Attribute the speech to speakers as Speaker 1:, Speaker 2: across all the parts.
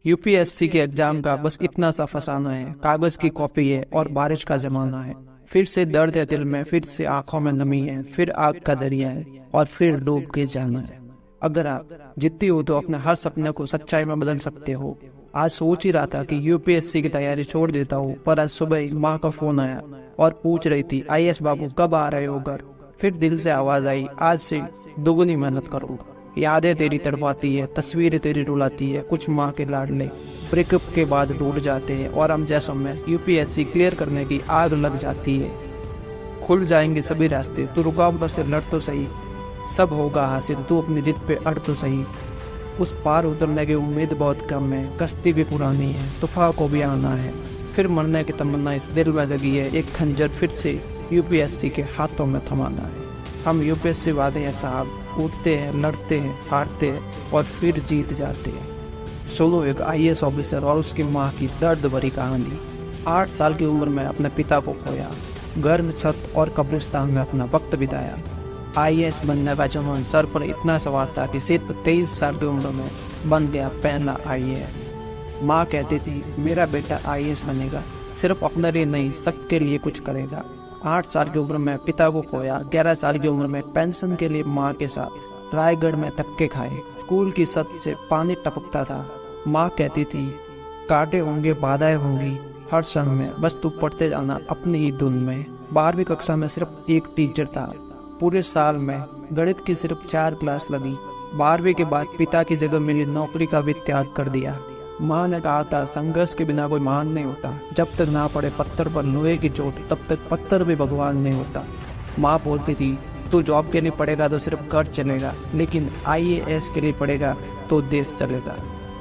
Speaker 1: UPSC के exam का बस इतना सा फसाना है, कागज की कॉपी है और बारिश का जमाना है। फिर से दर्द है दिल में, फिर से आंखों में नमी है, फिर आग का दरिया है और फिर डूब के जाना है। अगर आप जीतती हो तो अपने हर सपने को सच्चाई में बदल सकते हो। आज सोच ही रहा था कि यूपीएससी की तैयारी छोड़ देता हूँ, पर आज सुबह ही माँ का फोन आया और पूछ रही थी, आईएएस बाबू कब आ रहे हो घर। फिर दिल से आवाज आई, आज से दोगुनी मेहनत करूंगा। यादें तेरी तड़पाती है, तस्वीरें तेरी रुलाती है, कुछ माँ के लाडले ब्रेकअप के बाद टूट जाते हैं और हम जैसों में यूपीएससी क्लियर करने की आग लग जाती है। खुल जाएंगे सभी रास्ते, तू रुकावटों से लड़ तो सही, सब होगा हासिल, तू अपनी जिद पे अड़ तो सही। उस पार उतरने की उम्मीद बहुत कम है, कश्ती भी पुरानी है, तूफान को भी आना है। फिर मरने की तमन्ना इस दिल में लगी है, एक खंजर फिर से यूपीएससी के हाथों में थमाना है। हम यूपीएससी वाले हैं साहब, उठते हैं, लड़ते हैं, हारते हैं और फिर जीत जाते हैं। सुनो एक आईएएस ऑफिसर और उसकी माँ की दर्द भरी कहानी। 8 साल की उम्र में अपने पिता को खोया, गर्म छत और कब्रिस्तान में अपना वक्त बिताया। आईएएस बनने का जुनून सर पर इतना सवार था कि सिर्फ 23 साल की उम्र में बन गया पहला आईएएस। माँ कहती थी, मेरा बेटा आईएएस बनेगा, सिर्फ अपने लिए नहीं सबके लिए कुछ करेगा। 8 साल की उम्र में पिता को खोया, 11 साल की उम्र में पेंशन के लिए माँ के साथ रायगढ़ में धक्के खाए। स्कूल की छत से पानी टपकता था। माँ कहती थी, कांटे होंगे, बाधाएं होंगी, हर क्षण में बस तू पढ़ते जाना अपनी ही धुन में। 12वीं कक्षा में सिर्फ एक टीचर था, पूरे साल में गणित की सिर्फ 4 क्लास लगी। 12वीं के बाद पिता की जगह मिली नौकरी का भी त्याग कर दिया। माँ ने कहा था, संघर्ष के बिना कोई महान नहीं होता, जब तक ना पड़े पत्थर पर लोहे की चोट तब तक पत्थर भी भगवान नहीं होता। माँ बोलती थी, तू जॉब के लिए पढ़ेगा तो सिर्फ घर चलेगा, लेकिन आईएएस के लिए पढ़ेगा तो देश चलेगा।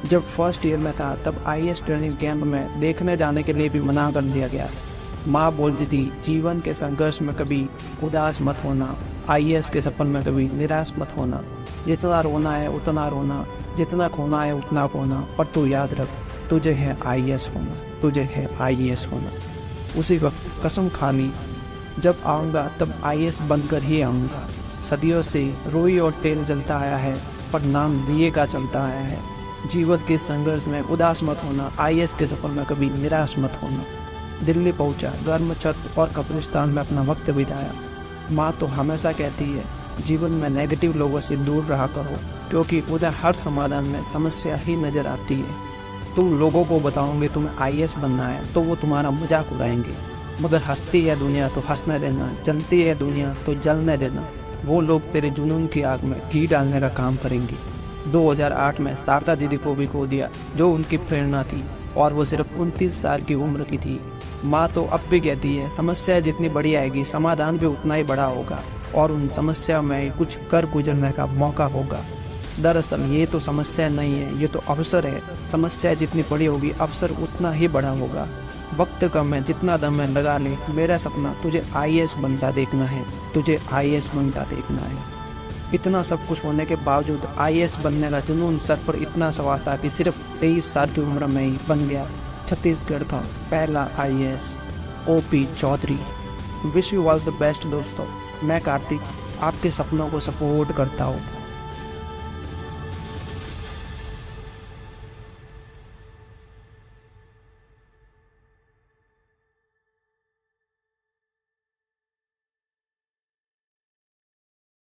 Speaker 1: जब फर्स्ट ईयर में था तब आईएएस ट्रेनिंग कैंप में देखने जाने के लिए भी मना कर दिया गया। माँ बोलती थी, जीवन के संघर्ष में कभी उदास मत होना, आईएएस के सपन में कभी निराश मत होना। जितना रोना है उतना रोना, जितना खोना है उतना खोना, पर तू याद रख, तुझे है आईएएस होना, तुझे है आईएएस होना। उसी वक्त कसम खा ली, जब आऊँगा तब आईएएस बनकर ही आऊँगा। सदियों से रोई और तेल जलता आया है, पर नाम दिए का चलता आया है। जीवन के संघर्ष में उदास मत होना, आईएएस के सफर में कभी निराश मत होना। दिल्ली पहुंचा, गर्म छत और कब्रिस्तान में अपना वक्त बिताया। माँ तो हमेशा कहती है, जीवन में नेगेटिव लोगों से दूर रहा करो, क्योंकि उधर हर समाधान में समस्या ही नजर आती है। तुम लोगों को बताओगे तुम्हें आईएएस बनना है तो वो तुम्हारा मजाक उड़ाएंगे, मगर हंसती है दुनिया तो हंसने देना, जलती है दुनिया तो जलने देना। वो लोग तेरे जुनून की आग में घी डालने का काम करेंगे। 2008 में शारदा दीदी को भी खो दिया, जो उनकी प्रेरणा थी, और वो सिर्फ 29 साल की उम्र की थी। माँ तो अब भी कहती है, समस्या जितनी बड़ी आएगी समाधान भी उतना ही बड़ा होगा, और उन समस्या में कुछ कर गुजरने का मौका होगा। दरअसल ये तो समस्या नहीं है, ये तो अवसर है। समस्या जितनी बड़ी होगी अवसर उतना ही बड़ा होगा। वक्त कम है, जितना दम है लगा ले। मेरा सपना तुझे आईएएस बनता देखना है, तुझे आईएएस बनता देखना है। इतना सब कुछ होने के बावजूद आईएएस बनने का जुनून सर पर इतना सवार था कि सिर्फ 23 साल की उम्र में ही बन गया छत्तीसगढ़ का पहला IAS. OP Chaudhary. Wish you all the best दोस्तों। मैं कार्तिक आपके सपनों को सपोर्ट करता हूँ।